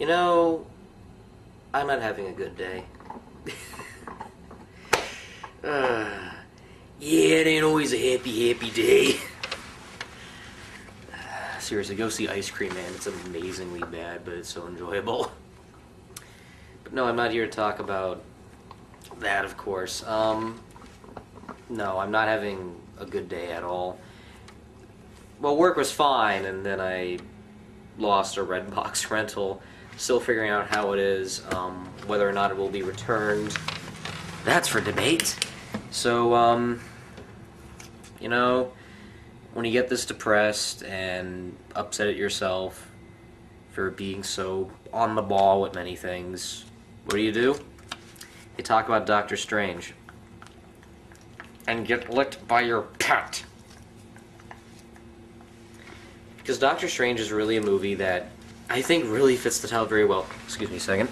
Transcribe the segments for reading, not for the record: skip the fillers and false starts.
You know, I'm not having a good day. Yeah, it ain't always a happy day. Seriously, go see Ice Cream Man. It's amazingly bad, but it's so enjoyable. But no, I'm not here to talk about that, of course. No, I'm not having a good day at all. Well, work was fine, and then I lost a Redbox rental. Still figuring out how it is, whether or not it will be returned. That's for debate. So, you know, when you get this depressed and upset at yourself for being so on the ball with many things, what do? You talk about Doctor Strange. And get licked by your pet. Because Doctor Strange is really a movie that I think really fits the title very well. Excuse me a second.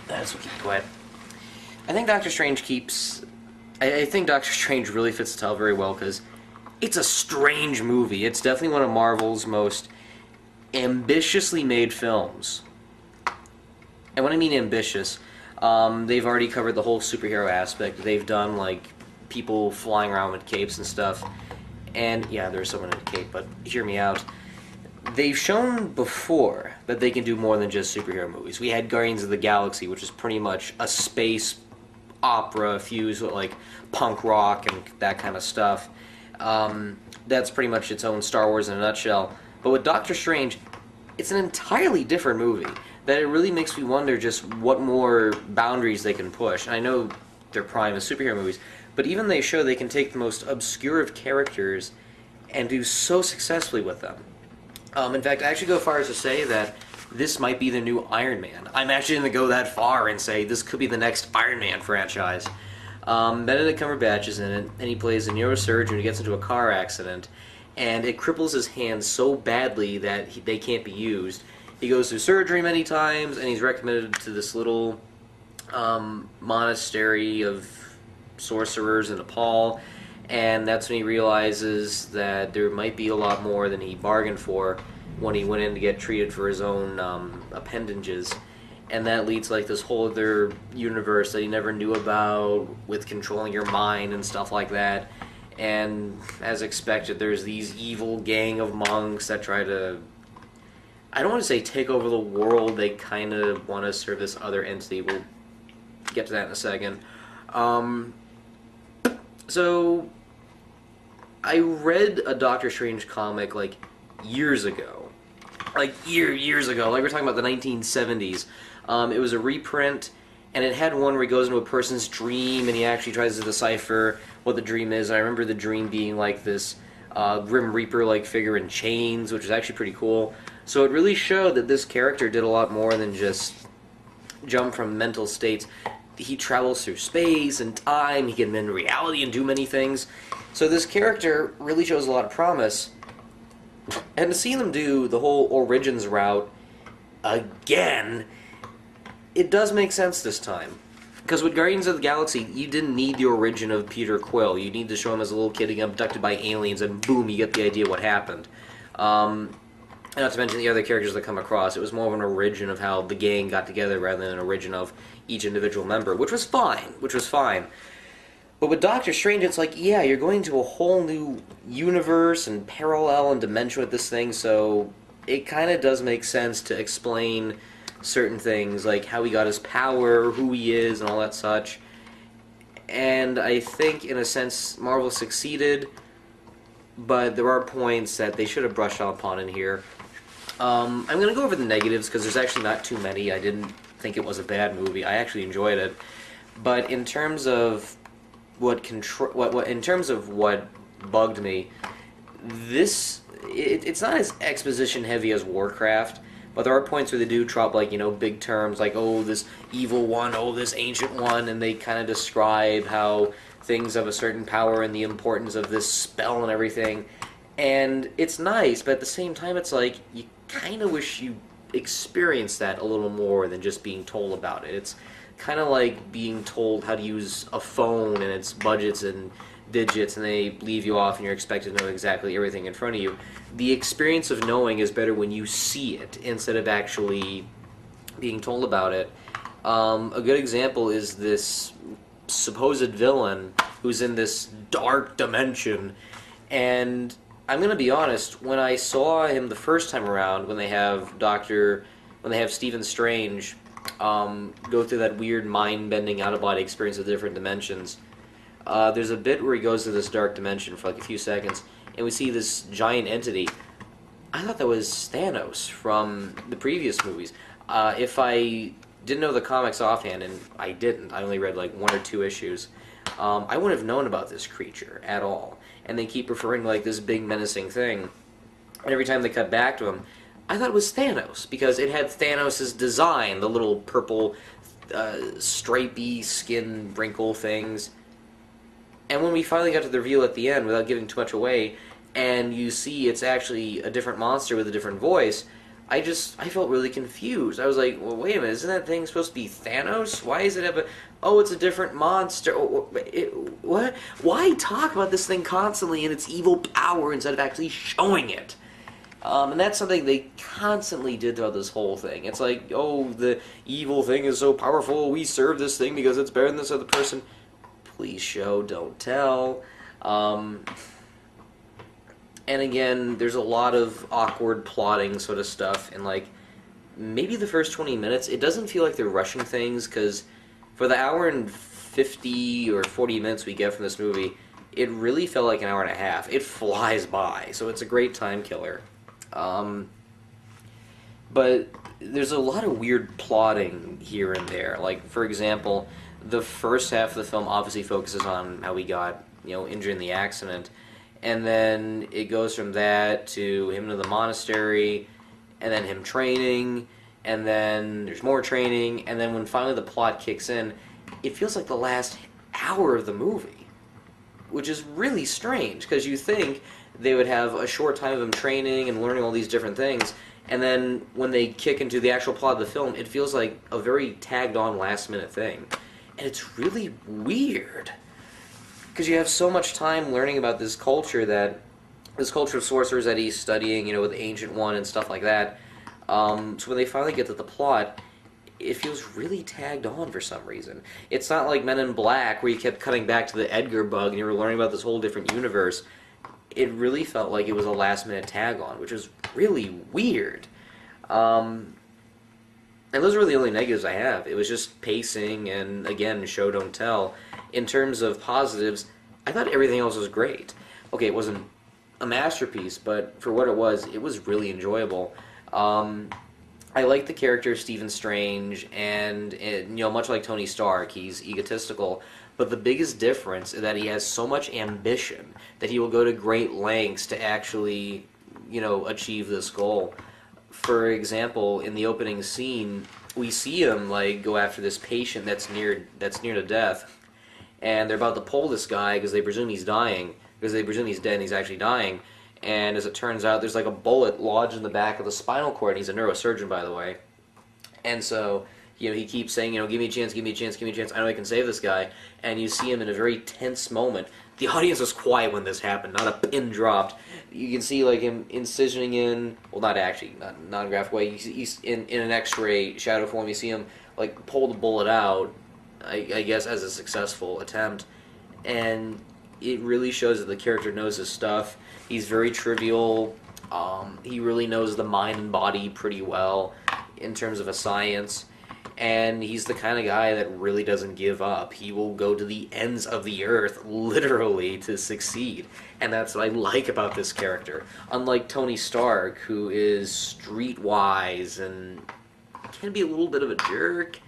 That's what keep quiet. I think Doctor Strange really fits the title very well because it's a strange movie. It's definitely one of Marvel's most ambitiously made films. And when I mean ambitious, they've already covered the whole superhero aspect. They've done, like, people flying around with capes and stuff. And, yeah, there's someone in a cape, but hear me out. They've shown before that they can do more than just superhero movies. We had Guardians of the Galaxy, which is pretty much a space opera fused with, like, punk rock and that kind of stuff. That's pretty much its own Star Wars in a nutshell. But with Doctor Strange, it's an entirely different movie that it really makes me wonder just what more boundaries they can push. And I know they're prime as superhero movies, but even they show they can take the most obscure of characters and do so successfully with them. In fact, I actually go far as to say that this might be the new Iron Man. I'm actually going to go that far and say this could be the next Iron Man franchise. Benedict Cumberbatch is in it, and he plays a neurosurgeon who gets into a car accident, and it cripples his hands so badly that they can't be used. He goes through surgery many times, and he's recommended to this little monastery of sorcerers in Nepal, and that's when he realizes that there might be a lot more than he bargained for when he went in to get treated for his own appendages. And that leads like this whole other universe that he never knew about with controlling your mind and stuff like that. And as expected, there's these evil gang of monks that try to, I don't want to say take over the world, they kind of want to serve this other entity. We'll get to that in a second. So, I read a Doctor Strange comic, like, years ago. Like, years ago. Like, we're talking about the 1970s. It was a reprint, and it had one where he goes into a person's dream, and he actually tries to decipher what the dream is. And I remember the dream being, like, this Grim Reaper-like figure in chains, which was actually pretty cool. So it really showed that this character did a lot more than just jump from mental states. He travels through space and time, he can bend reality and do many things. So this character really shows a lot of promise. And to see them do the whole Origins route again, it does make sense this time. Because with Guardians of the Galaxy, you didn't need the origin of Peter Quill. You need to show him as a little kid getting abducted by aliens, and boom, you get the idea what happened. And not to mention the other characters that come across. It was more of an origin of how the gang got together rather than an origin of each individual member, which was fine. But with Doctor Strange, it's like, yeah, you're going to a whole new universe and parallel and dimension with this thing, so it kind of does make sense to explain certain things, like how he got his power, who he is, and all that such. And I think, in a sense, Marvel succeeded, but there are points that they should have brushed up on in here. I'm going to go over the negatives, because there's actually not too many. I didn't think it was a bad movie. I actually enjoyed it. But in terms of what bugged me, it's not as exposition heavy as Warcraft, but there are points where they do drop, like, you know, big terms like, oh, this evil one, oh, this ancient one, and they kind of describe how things have a certain power and the importance of this spell and everything. And it's nice, but at the same time, it's like, you kind of wish you experienced that a little more than just being told about it. It's kind of like being told how to use a phone and its budgets and digits and they leave you off and you're expected to know exactly everything in front of you. The experience of knowing is better when you see it instead of actually being told about it. A good example is this supposed villain who's in this dark dimension, and I'm gonna be honest, when I saw him the first time around, when they have Stephen Strange go through that weird mind-bending out-of-body experience of different dimensions, there's a bit where he goes to this dark dimension for like a few seconds, and we see this giant entity. I thought that was Thanos from the previous movies. If I didn't know the comics offhand, and I didn't, I only read like 1 or 2 issues, I wouldn't have known about this creature at all. And they keep referring to like this big menacing thing, and every time they cut back to him, I thought it was Thanos, because it had Thanos' design, the little purple, stripy skin wrinkle things. And when we finally got to the reveal at the end, without giving too much away, and you see it's actually a different monster with a different voice, I felt really confused. I was like, well, wait a minute, isn't that thing supposed to be Thanos? Why is it have a... Oh, it's a different monster. What? Why talk about this thing constantly and its evil power instead of actually showing it? And that's something they constantly did throughout this whole thing. It's like, oh, the evil thing is so powerful, we serve this thing because it's better than this other person. Please show, don't tell. And again, there's a lot of awkward plotting sort of stuff, and like, maybe the first 20 minutes, it doesn't feel like they're rushing things, because for the hour and 50 or 40 minutes we get from this movie, it really felt like an hour and a half. It flies by, so it's a great time killer. But there's a lot of weird plotting here and there. Like, for example, the first half of the film obviously focuses on how he got, injured in the accident, and then it goes from that to him to the monastery, and then him training, and then there's more training, and then when finally the plot kicks in, it feels like the last hour of the movie, which is really strange, because you think they would have a short time of him training and learning all these different things, and then when they kick into the actual plot of the film, it feels like a very tagged-on last-minute thing. And it's really weird, because you have so much time learning about this culture of sorcerers that he's studying, with the Ancient One and stuff like that. So when they finally get to the plot, it feels really tagged on for some reason. It's not like Men in Black, where you kept cutting back to the Edgar bug and you were learning about this whole different universe. It really felt like it was a last-minute tag-on, which was really weird. And those are really the only negatives I have. It was just pacing and, again, show, don't tell. In terms of positives, I thought everything else was great. Okay, it wasn't a masterpiece, but for what it was really enjoyable. I like the character of Stephen Strange, and much like Tony Stark, he's egotistical, but the biggest difference is that he has so much ambition that he will go to great lengths to actually, achieve this goal. For example, in the opening scene, we see him go after this patient that's near to death, and they're about to pull this guy because they presume he's dying, because they presume he's dead and he's actually dying. And as it turns out, there's a bullet lodged in the back of the spinal cord, and he's a neurosurgeon, by the way. And so, he keeps saying, give me a chance, give me a chance, give me a chance, I know I can save this guy. And you see him in a very tense moment. The audience was quiet when this happened, not a pin dropped. You can see, him incisioning in, well, not actually, not non-graphic way, he's in an x-ray shadow form, you see him, pull the bullet out, I guess, as a successful attempt. And it really shows that the character knows his stuff. He's very trivial. He really knows the mind and body pretty well in terms of a science. And he's the kind of guy that really doesn't give up. He will go to the ends of the earth, literally, to succeed. And that's what I like about this character. Unlike Tony Stark, who is streetwise and can be a little bit of a jerk.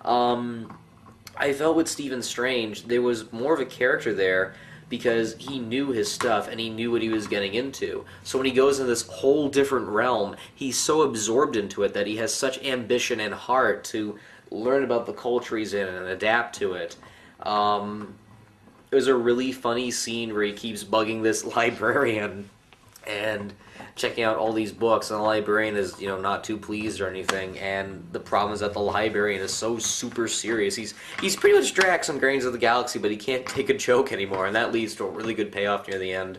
I felt with Stephen Strange, there was more of a character there, because he knew his stuff and he knew what he was getting into. So when he goes into this whole different realm, he's so absorbed into it that he has such ambition and heart to learn about the culture he's in and adapt to it. There's a really funny scene where he keeps bugging this librarian, and checking out all these books, and the librarian is, not too pleased or anything. And the problem is that the librarian is so super serious. He's pretty much Drax from Guardians of the Galaxy, but he can't take a joke anymore, and that leads to a really good payoff near the end.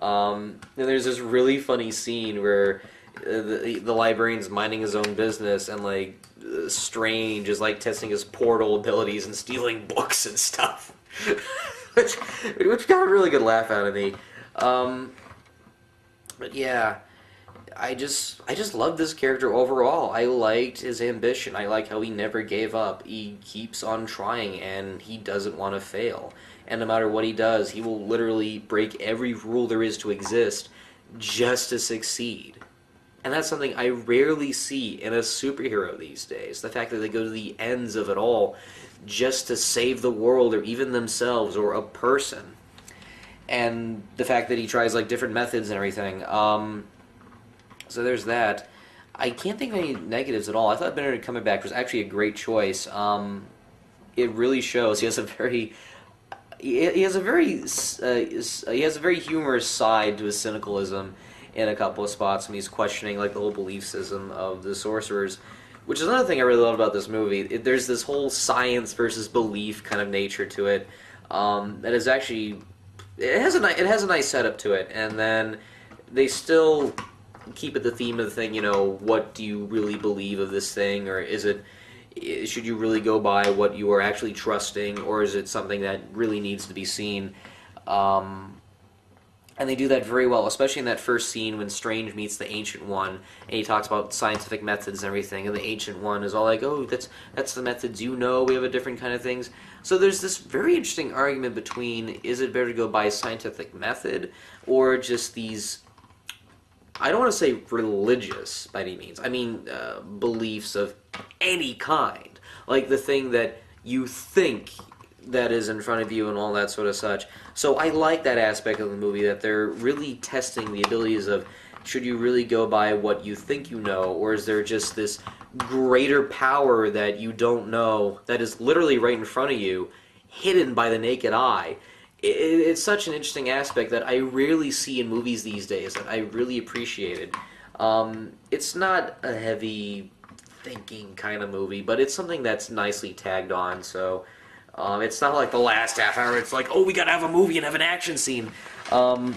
And there's this really funny scene where the librarian's minding his own business, and Strange is testing his portal abilities and stealing books and stuff, which got a really good laugh out of me. But yeah, I just loved this character overall. I liked his ambition. I like how he never gave up. He keeps on trying, and he doesn't want to fail. And no matter what he does, he will literally break every rule there is to exist just to succeed. And that's something I rarely see in a superhero these days. The fact that they go to the ends of it all just to save the world or even themselves or a person. And the fact that he tries different methods and everything. So there's that. I can't think of any negatives at all. I thought Benedict Cumberbatch was actually a great choice. It really shows. He has a very humorous side to his cynicalism in a couple of spots when he's questioning the whole belief system of the sorcerers, which is another thing I really love about this movie. There's this whole science versus belief kind of nature to it that is actually it has a nice setup to it, and then they still keep it the theme of the thing. What do you really believe of this thing, or should you really go by what you are actually trusting, or is it something that really needs to be seen? And they do that very well, especially in that first scene when Strange meets the Ancient One, and he talks about scientific methods and everything, and the Ancient One is all like, oh, that's the methods we have a different kind of things. So there's this very interesting argument between, is it better to go by scientific method, or just these, I don't want to say religious by any means, I mean beliefs of any kind, like the thing that you think that is in front of you and all that sort of such. So I like that aspect of the movie, that they're really testing the abilities of, should you really go by what you think you know, or is there just this greater power that you don't know, that is literally right in front of you, hidden by the naked eye? It's such an interesting aspect that I rarely see in movies these days, that I really appreciated. It's not a heavy thinking kind of movie, but it's something that's nicely tagged on, so it's not like the last half hour, it's like, oh, we gotta have a movie and have an action scene. And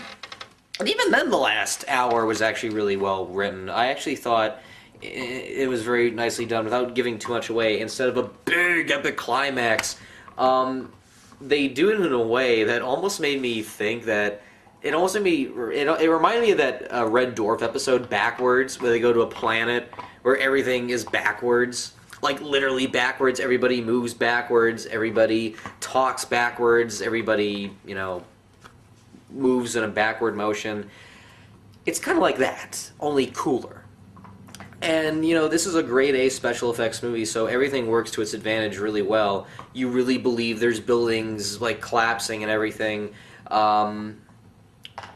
even then, the last hour was actually really well written. I actually thought it was very nicely done without giving too much away. Instead of a big epic climax, they do it in a way that almost made me think that it reminded me of that Red Dwarf episode, Backwards, where they go to a planet where everything is backwards. Literally backwards, everybody moves backwards, everybody talks backwards, everybody, moves in a backward motion. It's kind of like that, only cooler. And, this is a grade A special effects movie, so everything works to its advantage really well. You really believe there's buildings, collapsing and everything. And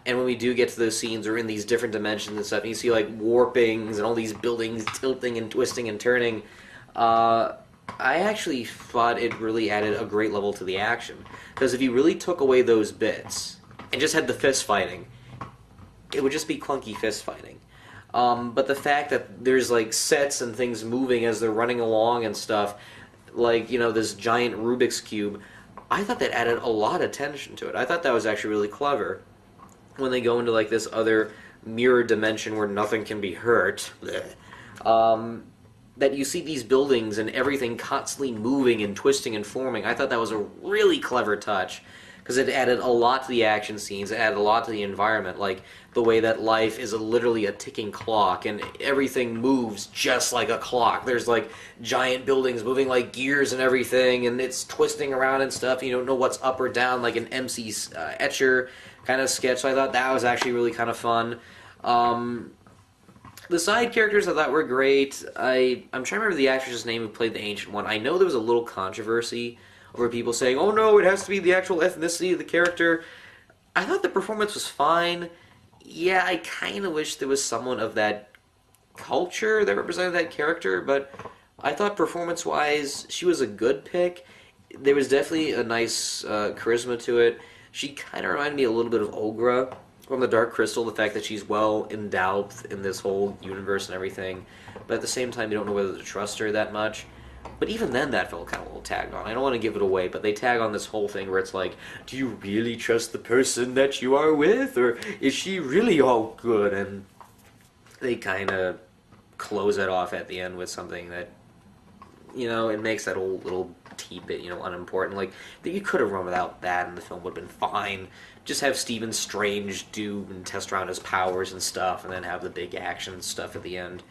when we do get to those scenes, we're in these different dimensions and stuff, and you see, warpings and all these buildings tilting and twisting and turning. I actually thought it really added a great level to the action. Because if you really took away those bits and just had the fist fighting, it would just be clunky fist fighting. But the fact that there's sets and things moving as they're running along and stuff, this giant Rubik's Cube, I thought that added a lot of tension to it. I thought that was actually really clever. When they go into this other mirror dimension where nothing can be hurt, that you see these buildings and everything constantly moving and twisting and forming. I thought that was a really clever touch, because it added a lot to the action scenes, it added a lot to the environment, the way that life is literally a ticking clock, and everything moves just like a clock. There's giant buildings moving like gears and everything, and it's twisting around and stuff, you don't know what's up or down, like an MC Escher kind of sketch. So I thought that was actually really kind of fun. The side characters I thought were great. I'm trying to remember the actress's name who played the Ancient One. I know there was a little controversy over people saying, oh no, it has to be the actual ethnicity of the character. I thought the performance was fine. Yeah, I kind of wish there was someone of that culture that represented that character, but I thought performance-wise, she was a good pick. There was definitely a nice charisma to it. She kind of reminded me a little bit of Ogra, on the Dark Crystal, the fact that she's well endowed in this whole universe and everything, but at the same time, you don't know whether to trust her that much. But even then, that felt kind of a little tagged on. I don't want to give it away, but they tag on this whole thing where it's like, do you really trust the person that you are with, or is she really all good? And they kind of close it off at the end with something that, it makes that whole little bit, unimportant. Like, that you could have run without that, and the film would have been fine. Just have Stephen Strange do and test around his powers and stuff, and then have the big action stuff at the end.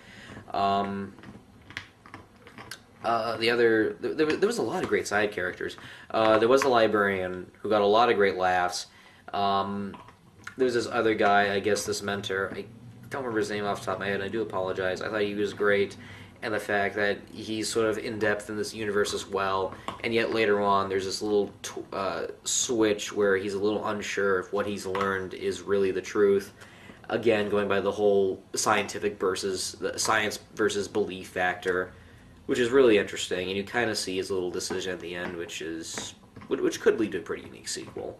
There was a lot of great side characters. There was a librarian who got a lot of great laughs. There was this other guy, I guess this mentor. I don't remember his name off the top of my head. I do apologize. I thought he was great, and the fact that he's sort of in depth in this universe as well. And yet later on, there's this little switch where he's a little unsure if what he's learned is really the truth. Again, going by the whole science versus belief factor, which is really interesting, and you kind of see his little decision at the end, which could lead to a pretty unique sequel.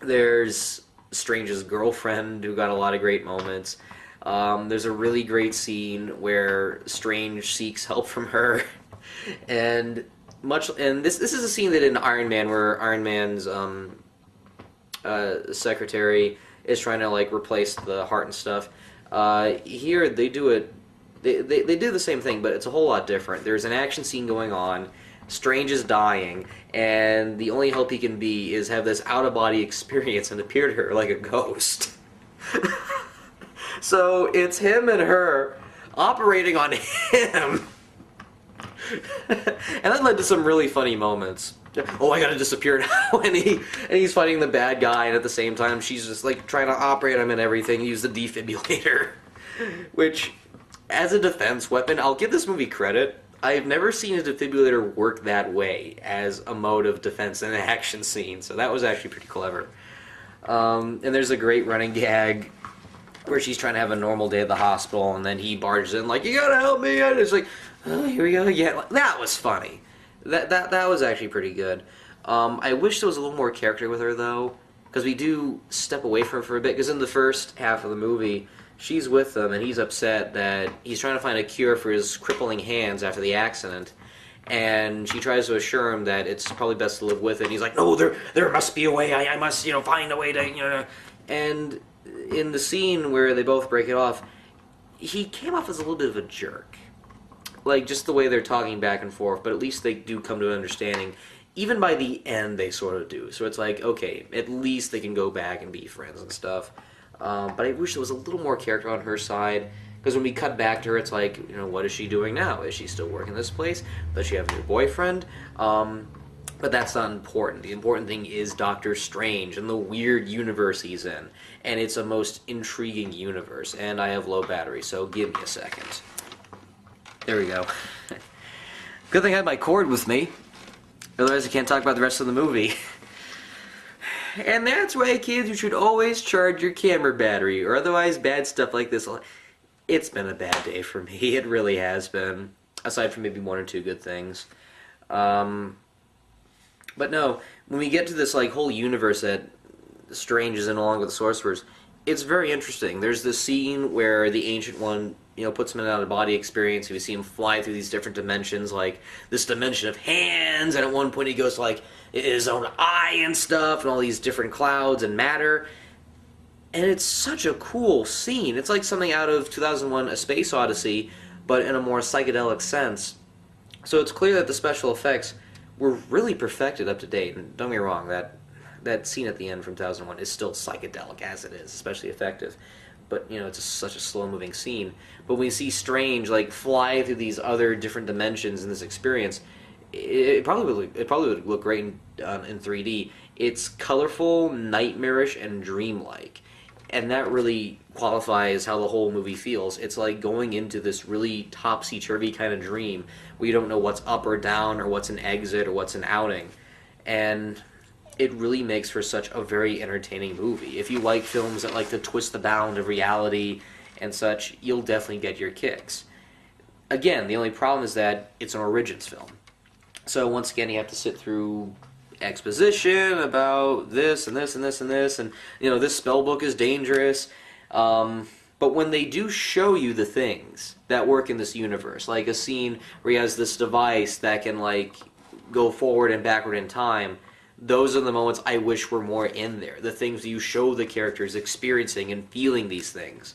There's Strange's girlfriend, who got a lot of great moments. There's a really great scene where Strange seeks help from her, and this is a scene that in Iron Man, where Iron Man's secretary is trying to replace the heart and stuff. Here they do it. They do the same thing, but it's a whole lot different. There's an action scene going on. Strange is dying, and the only help he can be is have this out-of-body experience and appear to her like a ghost. So it's him and her operating on him. And that led to some really funny moments. Oh, I gotta disappear now. And he's fighting the bad guy, and at the same time she's just trying to operate him and everything, use the defibrillator. Which, as a defense weapon, I'll give this movie credit. I've never seen a defibrillator work that way as a mode of defense in an action scene, so that was actually pretty clever. And there's a great running gag where she's trying to have a normal day at the hospital, and then he barges in you gotta help me, and it's oh, here we go again. That was funny. That was actually pretty good. I wish there was a little more character with her, though, because we do step away from her for a bit, because in the first half of the movie, she's with him, and he's upset that he's trying to find a cure for his crippling hands after the accident, and she tries to assure him that it's probably best to live with it, and he's like, no, there must be a way, I must, find a way to, And in the scene where they both break it off, he came off as a little bit of a jerk. Just the way they're talking back and forth, but at least they do come to an understanding. Even by the end, they sort of do. So it's okay, at least they can go back and be friends and stuff. But I wish there was a little more character on her side, because when we cut back to her, it's what is she doing now? Is she still working this place? Does she have a new boyfriend? But that's not important. The important thing is Doctor Strange and the weird universe he's in. And it's a most intriguing universe. And I have low battery, so give me a second. There we go. Good thing I had my cord with me. Otherwise I can't talk about the rest of the movie. And that's why, kids, you should always charge your camera battery, or otherwise bad stuff like this. It's been a bad day for me. It really has been. Aside from maybe one or two good things. But no, when we get to this whole universe that Strange is in along with the Sorcerers, it's very interesting. There's this scene where the Ancient One, puts him in an out-of-body experience. We see him fly through these different dimensions, this dimension of hands, and at one point he goes to his own eye and stuff, and all these different clouds and matter. And it's such a cool scene. It's like something out of 2001: A Space Odyssey, but in a more psychedelic sense. So it's clear that the special effects were really perfected up to date. And don't get me wrong, that scene at the end from 2001 is still psychedelic as it is, especially effective. But, it's such a slow-moving scene. But when you see Strange, fly through these other different dimensions in this experience, it probably would look great in 3D. It's colorful, nightmarish, and dreamlike. And that really qualifies how the whole movie feels. It's like going into this really topsy-turvy kind of dream where you don't know what's up or down, or what's an exit, or what's an outing. And it really makes for such a very entertaining movie. If you like films that like to twist the bound of reality and such, you'll definitely get your kicks. Again, the only problem is that it's an Origins film. So once again, you have to sit through exposition about this and this and this and this, and this spell book is dangerous. But when they do show you the things that work in this universe, like a scene where he has this device that can like go forward and backward in time, those are the moments I wish were more in there. The things you show the characters experiencing and feeling these things.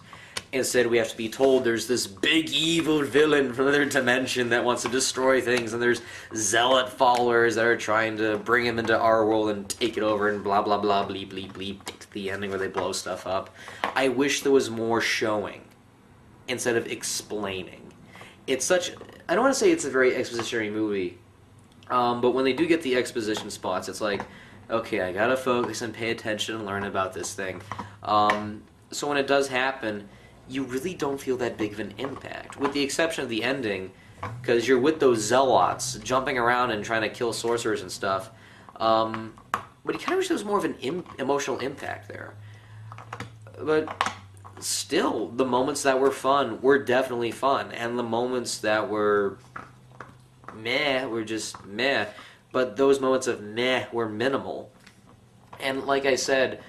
Instead, we have to be told there's this big evil villain from another dimension that wants to destroy things, and there's zealot followers that are trying to bring him into our world and take it over, and blah blah blah, bleep bleep bleep, to the ending where they blow stuff up. I wish there was more showing instead of explaining. It's such... I don't want to say it's a very expositionary movie, but when they do get the exposition spots, it's like, okay, I gotta focus and pay attention and learn about this thing. So when it does happen, you really don't feel that big of an impact, with the exception of the ending, because you're with those zealots jumping around and trying to kill sorcerers and stuff. But you kind of wish there was more of an emotional impact there. But still, the moments that were fun were definitely fun, and the moments that were meh were just meh. But those moments of meh were minimal. And like I said,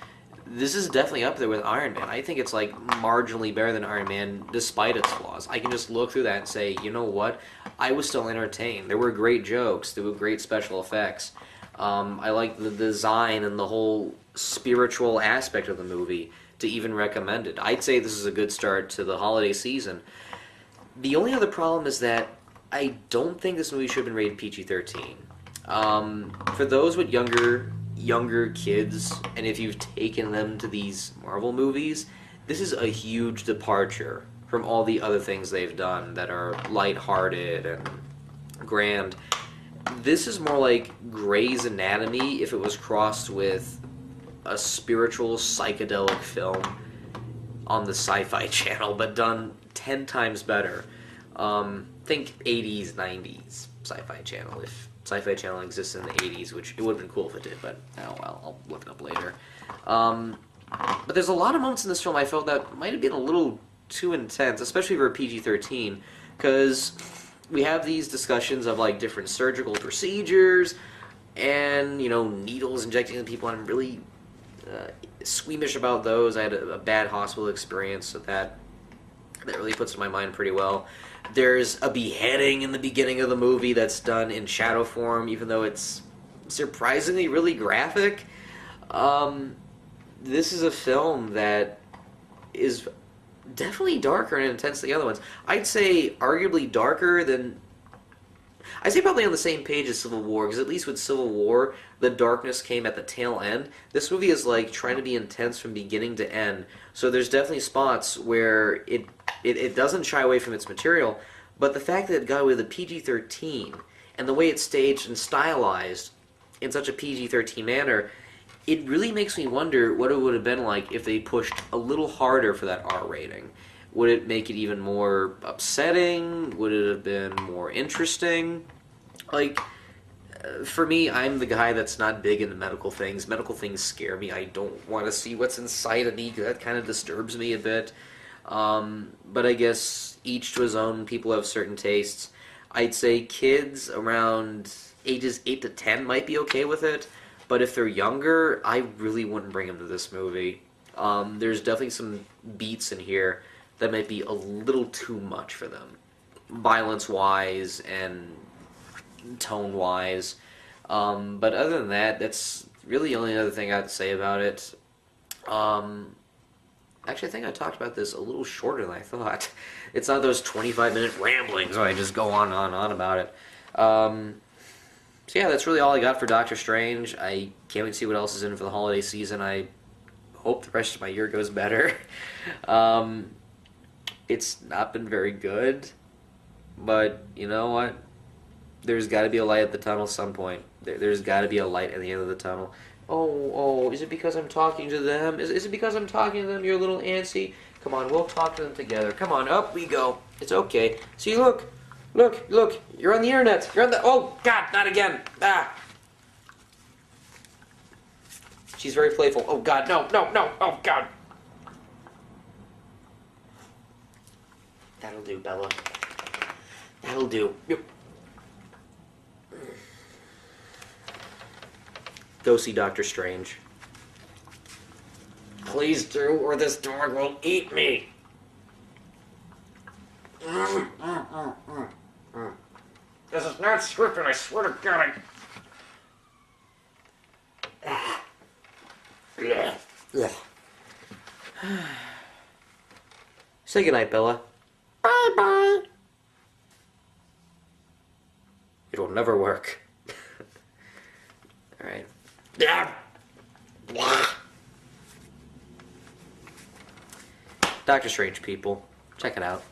this is definitely up there with Iron Man. I think it's like marginally better than Iron Man despite its flaws. I can just look through that and say, you know what? I was still entertained. There were great jokes. There were great special effects. I like the design and the whole spiritual aspect of the movie to even recommend it. I'd say this is a good start to the holiday season. The only other problem is that I don't think this movie should have been rated PG-13. For those with younger kids, and if you've taken them to these Marvel movies, this is a huge departure from all the other things they've done that are lighthearted and grand. This is more like Grey's Anatomy if it was crossed with a spiritual psychedelic film on the Sci-Fi Channel, but done 10 times better. Think 80s, 90s Sci-Fi Channel, if Sci-Fi Channel exists in the 80s, which it would have been cool if it did, but oh well, I'll look it up later. But there's a lot of moments in this film I felt that might have been a little too intense, especially for PG-13, because we have these discussions of like different surgical procedures and, needles injecting people, and I'm really squeamish about those. I had a bad hospital experience, so that really puts in my mind pretty well. There's a beheading in the beginning of the movie that's done in shadow form, even though it's surprisingly really graphic. This is a film that is definitely darker and intense than the other ones. I'd say arguably darker than... I'd say probably on the same page as Civil War, because at least with Civil War, the darkness came at the tail end. This movie is like trying to be intense from beginning to end, so there's definitely spots where it doesn't shy away from its material, but the fact that it got away with a PG-13, and the way it's staged and stylized in such a PG-13 manner, it really makes me wonder what it would have been like if they pushed a little harder for that R rating. Would it make it even more upsetting? Would it have been more interesting? Like, for me, I'm the guy that's not big into medical things. Medical things scare me. I don't want to see what's inside of me, because that kind of disturbs me a bit. But I guess each to his own. People have certain tastes. I'd say kids around ages 8 to 10 might be okay with it, but if they're younger, I really wouldn't bring them to this movie. There's definitely some beats in here that might be a little too much for them, violence-wise and tone-wise. But other than that, that's really the only other thing I have to say about it. Actually, I think I talked about this a little shorter than I thought. It's not those 25-minute ramblings where I just go on and on and on about it. So yeah, that's really all I got for Doctor Strange. I can't wait to see what else is in for the holiday season. I hope the rest of my year goes better. It's not been very good, but you know what? There's got to be a light at the tunnel some point. There's got to be a light at the end of the tunnel. Oh, is it because I'm talking to them? Is it because I'm talking to them you're a little antsy? Come on, we'll talk to them together. Come on, up we go. It's okay. See, look, you're on the internet. You're on the... Oh, God, not again. Ah. She's very playful. Oh, God, no. Oh, God. That'll do, Bella. That'll do. Yep. Go see Doctor Strange. Please do, or this dog will eat me. This is not scripted, I swear to God. Say goodnight, Bella. Bye-bye. It'll never work. Alright. Doctor Strange, people. Check it out.